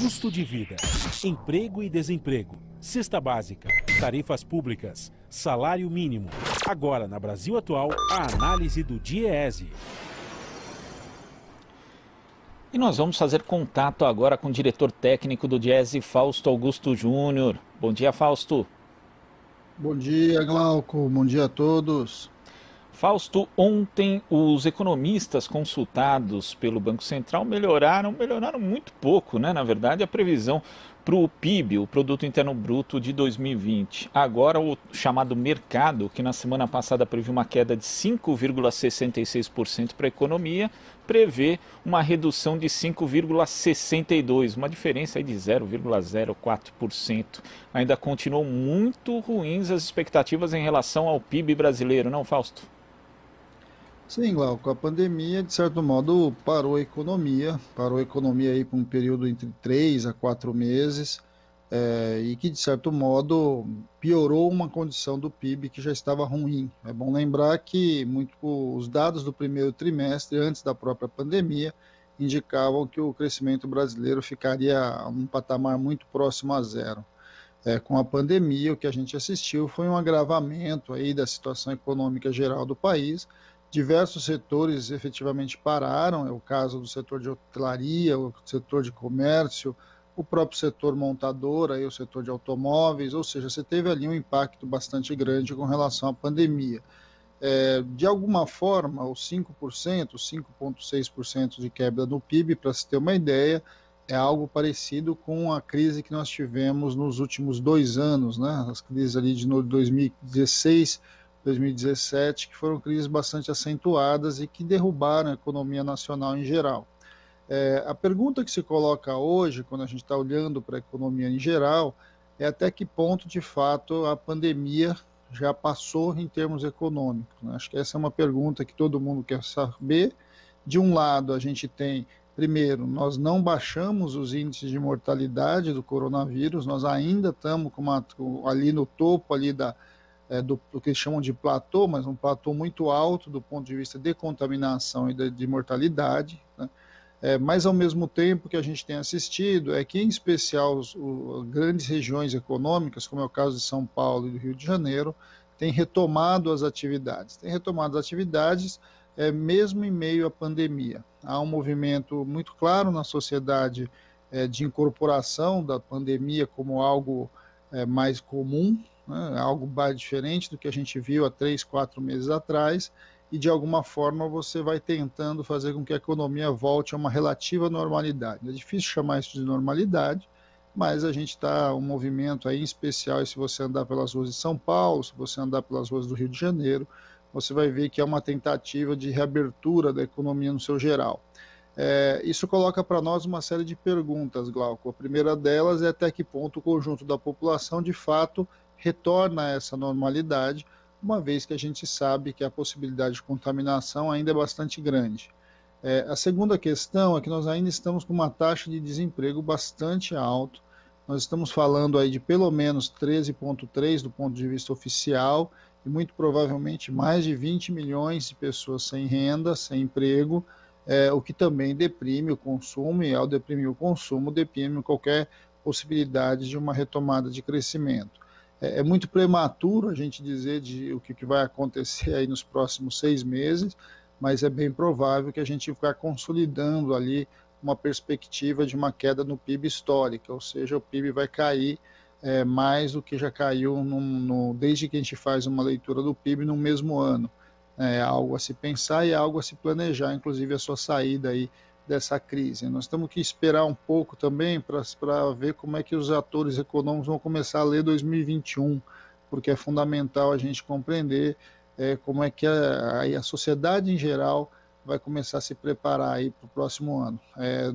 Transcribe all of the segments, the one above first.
Custo de vida, emprego e desemprego, cesta básica, tarifas públicas, salário mínimo. Agora, na Brasil Atual, a análise do DIEESE. E nós vamos fazer contato agora com o diretor técnico do DIEESE, Fausto Augusto Júnior. Bom dia, Fausto. Bom dia, Glauco. Bom dia a todos. Fausto, ontem os economistas consultados pelo Banco Central melhoraram muito pouco, né? Na verdade, a previsão para o PIB, o Produto Interno Bruto de 2020. Agora, o chamado mercado, que na semana passada previu uma queda de 5,66% para a economia, prevê uma redução de 5,62%, uma diferença aí de 0,04%. Ainda continuam muito ruins as expectativas em relação ao PIB brasileiro, não, Fausto? Sim, Glauco, a pandemia, de certo modo, parou a economia aí por um período entre 3 a 4 meses, e que, de certo modo, piorou uma condição do PIB que já estava ruim. É bom lembrar que os dados do primeiro trimestre, antes da própria pandemia, indicavam que o crescimento brasileiro ficaria a um patamar muito próximo a zero. Com a pandemia, o que a gente assistiu foi um agravamento aí da situação econômica geral do país. Diversos setores efetivamente pararam, é o caso do setor de hotelaria, o setor de comércio, o próprio setor montador, aí o setor de automóveis, ou seja, você teve ali um impacto bastante grande com relação à pandemia. De alguma forma, os 5%, 5,6% de quebra no PIB, para se ter uma ideia, é algo parecido com a crise que nós tivemos nos últimos 2 anos, né? As crises ali de 2016, 2017, que foram crises bastante acentuadas e que derrubaram a economia nacional em geral. A pergunta que se coloca hoje, quando a gente está olhando para a economia em geral, é até que ponto, de fato, a pandemia já passou em termos econômicos, né? Acho que essa é uma pergunta que todo mundo quer saber. De um lado, a gente tem, primeiro, nós não baixamos os índices de mortalidade do coronavírus, nós ainda estamos ali no topo ali do que eles chamam de platô, mas um platô muito alto do ponto de vista de contaminação e de mortalidade, né? Mas, ao mesmo tempo, que a gente tem assistido é que, em especial, as grandes regiões econômicas, como é o caso de São Paulo e do Rio de Janeiro, têm retomado as atividades. Mesmo em meio à pandemia. Há um movimento muito claro na sociedade de incorporação da pandemia como algo mais comum, né, algo mais diferente do que a gente viu há 3, 4 meses atrás, e de alguma forma você vai tentando fazer com que a economia volte a uma relativa normalidade. É difícil chamar isso de normalidade, mas a gente está um movimento aí em especial, e se você andar pelas ruas de São Paulo, se você andar pelas ruas do Rio de Janeiro, você vai ver que é uma tentativa de reabertura da economia no seu geral. Isso coloca para nós uma série de perguntas, Glauco. A primeira delas é até que ponto o conjunto da população, de fato, retorna a essa normalidade, uma vez que a gente sabe que a possibilidade de contaminação ainda é bastante grande. A segunda questão é que nós ainda estamos com uma taxa de desemprego bastante alta. Nós estamos falando aí de pelo menos 13,3 do ponto de vista oficial, e muito provavelmente mais de 20 milhões de pessoas sem renda, sem emprego, o que também deprime o consumo, e ao deprimir o consumo, deprime qualquer possibilidade de uma retomada de crescimento. É muito prematuro a gente dizer o que vai acontecer aí nos próximos 6 meses, mas é bem provável que a gente vá consolidando ali uma perspectiva de uma queda no PIB histórica, ou seja, o PIB vai cair mais do que já caiu desde que a gente faz uma leitura do PIB no mesmo ano. É algo a se pensar e é algo a se planejar, inclusive a sua saída aí dessa crise. Nós temos que esperar um pouco também para ver como é que os atores econômicos vão começar a ler 2021, porque é fundamental a gente compreender como é que a sociedade em geral vai começar a se preparar aí para o próximo ano.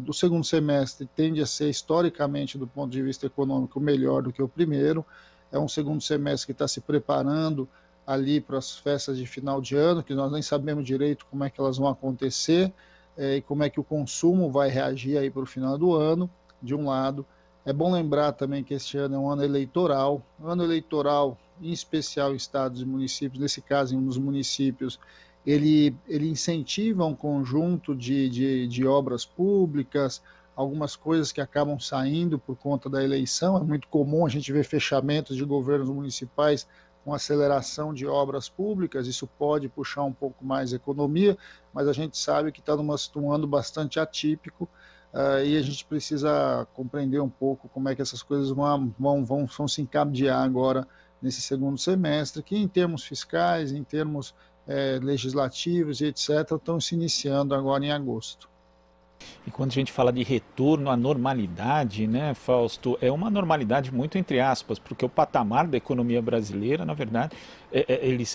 Do segundo semestre tende a ser, historicamente, do ponto de vista econômico, melhor do que o primeiro. É um segundo semestre que está se preparando ali para as festas de final de ano, que nós nem sabemos direito como é que elas vão acontecer, e como é que o consumo vai reagir aí para o final do ano, de um lado. É bom lembrar também que este ano é um ano eleitoral, em especial em estados e municípios, nesse caso nos municípios, ele incentiva um conjunto de obras públicas, algumas coisas que acabam saindo por conta da eleição. É muito comum a gente ver fechamentos de governos municipais com aceleração de obras públicas, isso pode puxar um pouco mais a economia, mas a gente sabe que está num ano bastante atípico, e a gente precisa compreender um pouco como é que essas coisas vão se encadear agora nesse segundo semestre, que em termos fiscais, em termos legislativos e etc., estão se iniciando agora em agosto. E quando a gente fala de retorno à normalidade, né, Fausto, é uma normalidade muito entre aspas, porque o patamar da economia brasileira, na verdade,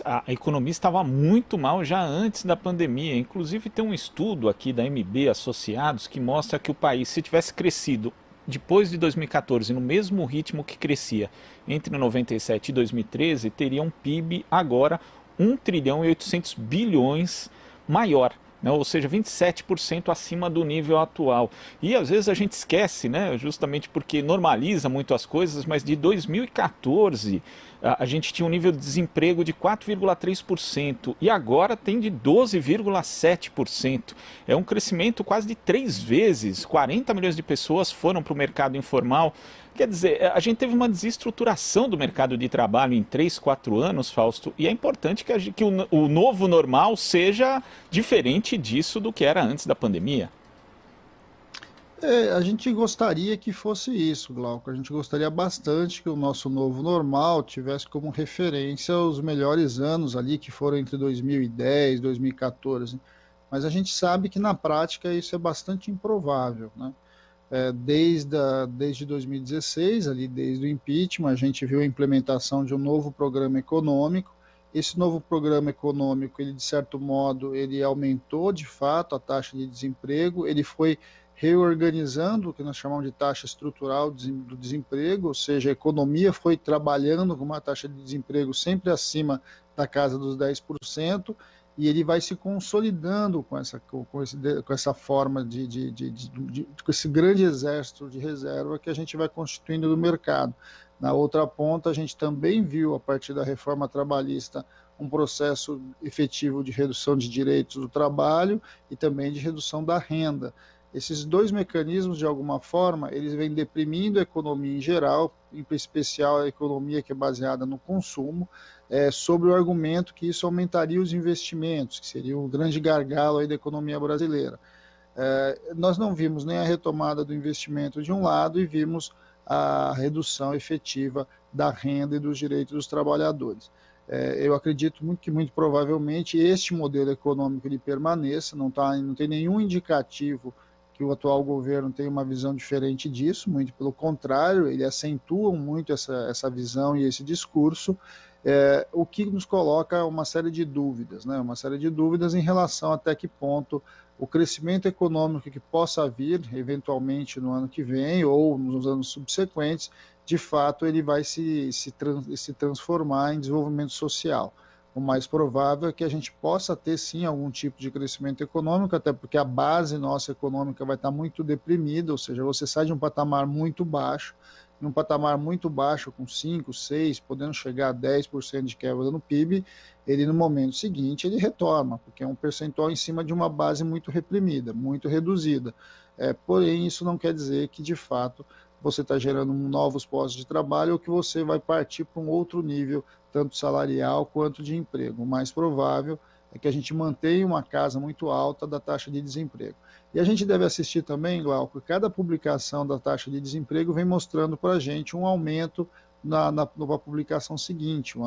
a economia estava muito mal já antes da pandemia. Inclusive tem um estudo aqui da MB Associados que mostra que o país, se tivesse crescido depois de 2014 no mesmo ritmo que crescia entre 97 e 2013, teria um PIB agora 1 trilhão e 800 bilhões maior, né? Ou seja, 27% acima do nível atual. E às vezes a gente esquece, né? Justamente porque normaliza muito as coisas, mas de 2014 a gente tinha um nível de desemprego de 4,3% e agora tem de 12,7%. É um crescimento quase de 3 vezes. 40 milhões de pessoas foram para o mercado informal. Quer dizer, a gente teve uma desestruturação do mercado de trabalho em 3, 4 anos, Fausto, e é importante que o novo normal seja diferente disso do que era antes da pandemia. A gente gostaria que fosse isso, Glauco. A gente gostaria bastante que o nosso novo normal tivesse como referência os melhores anos ali, que foram entre 2010 e 2014. Mas a gente sabe que na prática isso é bastante improvável, né? Desde 2016, ali desde o impeachment, a gente viu a implementação de um novo programa econômico. Esse novo programa econômico, ele de certo modo, ele aumentou de fato a taxa de desemprego, ele foi reorganizando o que nós chamamos de taxa estrutural do desemprego, ou seja, a economia foi trabalhando com uma taxa de desemprego sempre acima da casa dos 10%, e ele vai se consolidando com essa forma com esse grande exército de reserva que a gente vai constituindo no mercado. Na outra ponta, a gente também viu, a partir da reforma trabalhista, um processo efetivo de redução de direitos do trabalho e também de redução da renda. Esses dois mecanismos, de alguma forma, eles vêm deprimindo a economia em geral, em especial a economia que é baseada no consumo, sobre o argumento que isso aumentaria os investimentos, que seria o grande gargalo aí da economia brasileira. Nós não vimos nem a retomada do investimento de um lado e vimos a redução efetiva da renda e dos direitos dos trabalhadores. Eu acredito muito provavelmente este modelo econômico ele permaneça, não tem nenhum indicativo que o atual governo tem uma visão diferente disso, muito pelo contrário, ele acentua muito essa visão e esse discurso, o que nos coloca uma série de dúvidas, né? Uma série de dúvidas em relação até que ponto o crescimento econômico que possa vir, eventualmente no ano que vem ou nos anos subsequentes, de fato ele vai se transformar em desenvolvimento social. O mais provável é que a gente possa ter sim algum tipo de crescimento econômico, até porque a base nossa econômica vai estar muito deprimida, ou seja, você sai de um patamar muito baixo, num patamar muito baixo, com 5, 6, podendo chegar a 10% de quebra no PIB, ele no momento seguinte ele retorna, porque é um percentual em cima de uma base muito reprimida, muito reduzida. Porém, isso não quer dizer que de fato você está gerando novos postos de trabalho ou que você vai partir para um outro nível, tanto salarial quanto de emprego. O mais provável é que a gente mantenha uma casa muito alta da taxa de desemprego. E a gente deve assistir também, Glauco, cada publicação da taxa de desemprego vem mostrando para a gente um aumento na publicação seguinte.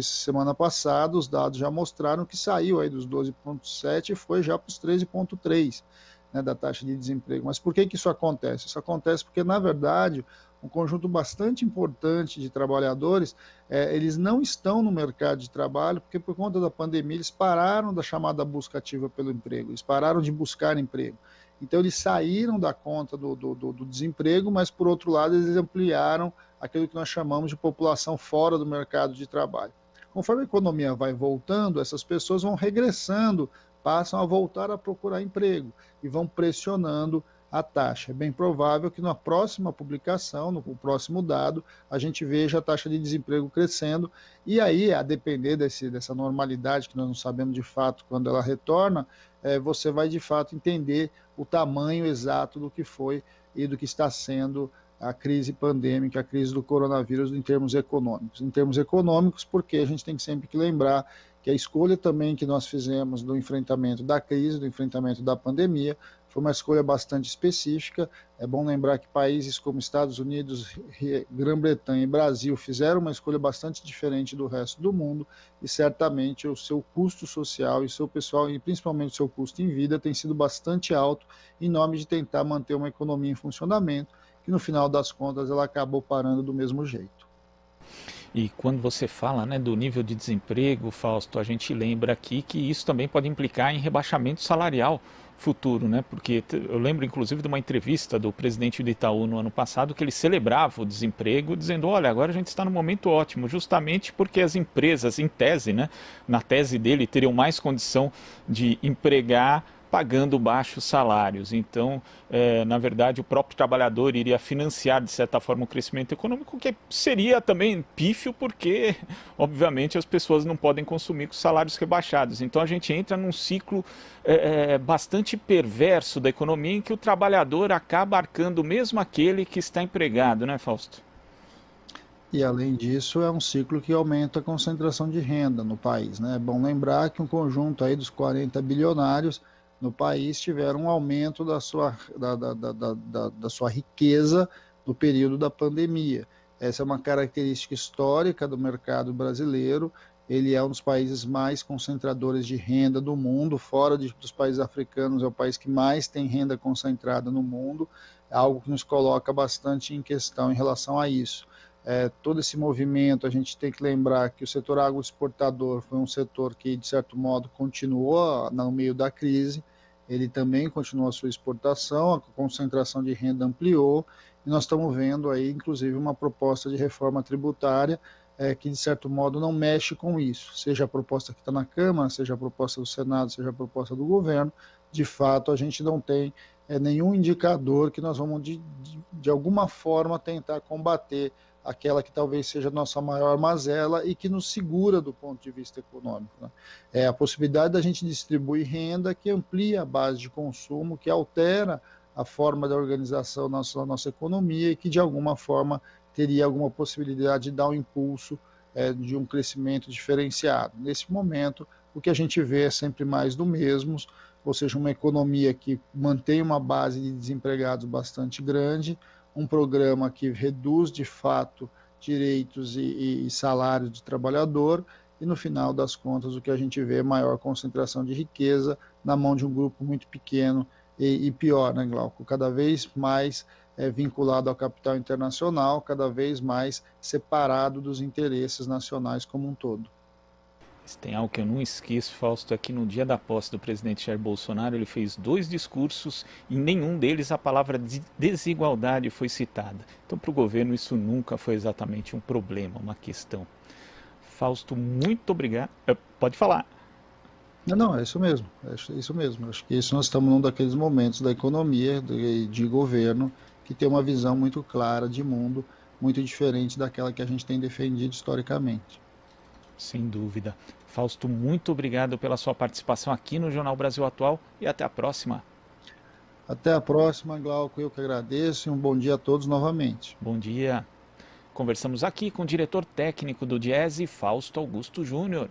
Semana passada, os dados já mostraram que saiu aí dos 12,7 e foi já para os 13,3. Né, da taxa de desemprego. Mas por que isso acontece? Isso acontece porque, na verdade, um conjunto bastante importante de trabalhadores, eles não estão no mercado de trabalho, porque por conta da pandemia eles pararam da chamada busca ativa pelo emprego, eles pararam de buscar emprego. Então eles saíram da conta do desemprego, mas por outro lado eles ampliaram aquilo que nós chamamos de população fora do mercado de trabalho. Conforme a economia vai voltando, essas pessoas vão regressando, passam a voltar a procurar emprego e vão pressionando a taxa. É bem provável que na próxima publicação, no próximo dado, a gente veja a taxa de desemprego crescendo, e aí, a depender dessa normalidade, que nós não sabemos de fato quando ela retorna, você vai de fato entender o tamanho exato do que foi e do que está sendo a crise pandêmica, a crise do coronavírus em termos econômicos. Em termos econômicos, porque a gente tem sempre que lembrar que a escolha também que nós fizemos do enfrentamento da crise, do enfrentamento da pandemia, foi uma escolha bastante específica. É bom lembrar que países como Estados Unidos, Grã-Bretanha e Brasil fizeram uma escolha bastante diferente do resto do mundo, e certamente o seu custo social e o seu pessoal, e principalmente o seu custo em vida, tem sido bastante alto em nome de tentar manter uma economia em funcionamento, que no final das contas ela acabou parando do mesmo jeito. E quando você fala, né, do nível de desemprego, Fausto, a gente lembra aqui que isso também pode implicar em rebaixamento salarial futuro, né? Porque eu lembro inclusive de uma entrevista do presidente do Itaú no ano passado que ele celebrava o desemprego, dizendo: olha, agora a gente está no momento ótimo, justamente porque as empresas, em tese, né, na tese dele, teriam mais condição de empregar pagando baixos salários. Então, na verdade, o próprio trabalhador iria financiar, de certa forma, o crescimento econômico, que seria também pífio, porque, obviamente, as pessoas não podem consumir com salários rebaixados. Então, a gente entra num ciclo bastante perverso da economia, em que o trabalhador acaba arcando mesmo aquele que está empregado, né, Fausto? E, além disso, é um ciclo que aumenta a concentração de renda no país, né? É bom lembrar que um conjunto aí dos 40 bilionários no país tiveram um aumento da sua riqueza no período da pandemia. Essa é uma característica histórica do mercado brasileiro. Ele é um dos países mais concentradores de renda do mundo, fora dos países africanos, é o país que mais tem renda concentrada no mundo, algo que nos coloca bastante em questão em relação a isso. Todo esse movimento, a gente tem que lembrar que o setor agroexportador foi um setor que, de certo modo, continuou no meio da crise, ele também continuou a sua exportação, a concentração de renda ampliou, e nós estamos vendo aí, inclusive, uma proposta de reforma tributária que, de certo modo, não mexe com isso, seja a proposta que está na Câmara, seja a proposta do Senado, seja a proposta do governo. De fato, a gente não tem nenhum indicador que nós vamos, de alguma forma, tentar combater aquela que talvez seja a nossa maior mazela e que nos segura do ponto de vista econômico, né? É a possibilidade da gente distribuir renda que amplia a base de consumo, que altera a forma da organização da nossa economia e que, de alguma forma, teria alguma possibilidade de dar um impulso de um crescimento diferenciado. Nesse momento, o que a gente vê é sempre mais do mesmo, ou seja, uma economia que mantém uma base de desempregados bastante grande, um programa que reduz de fato direitos e salários do trabalhador, e no final das contas o que a gente vê é maior concentração de riqueza na mão de um grupo muito pequeno e pior, né, Glauco? Cada vez mais vinculado ao capital internacional, cada vez mais separado dos interesses nacionais como um todo. Se tem algo que eu não esqueço, Fausto, é que no dia da posse do presidente Jair Bolsonaro, ele fez 2 discursos e em nenhum deles a palavra desigualdade foi citada. Então, para o governo, isso nunca foi exatamente um problema, uma questão. Fausto, muito obrigado. Pode falar. Não, é isso mesmo, Acho que isso nós estamos num daqueles momentos da economia, de governo, que tem uma visão muito clara de mundo, muito diferente daquela que a gente tem defendido historicamente. Sem dúvida. Fausto, muito obrigado pela sua participação aqui no Jornal Brasil Atual e até a próxima. Até a próxima, Glauco. Eu que agradeço e um bom dia a todos novamente. Bom dia. Conversamos aqui com o diretor técnico do Diese, Fausto Augusto Júnior.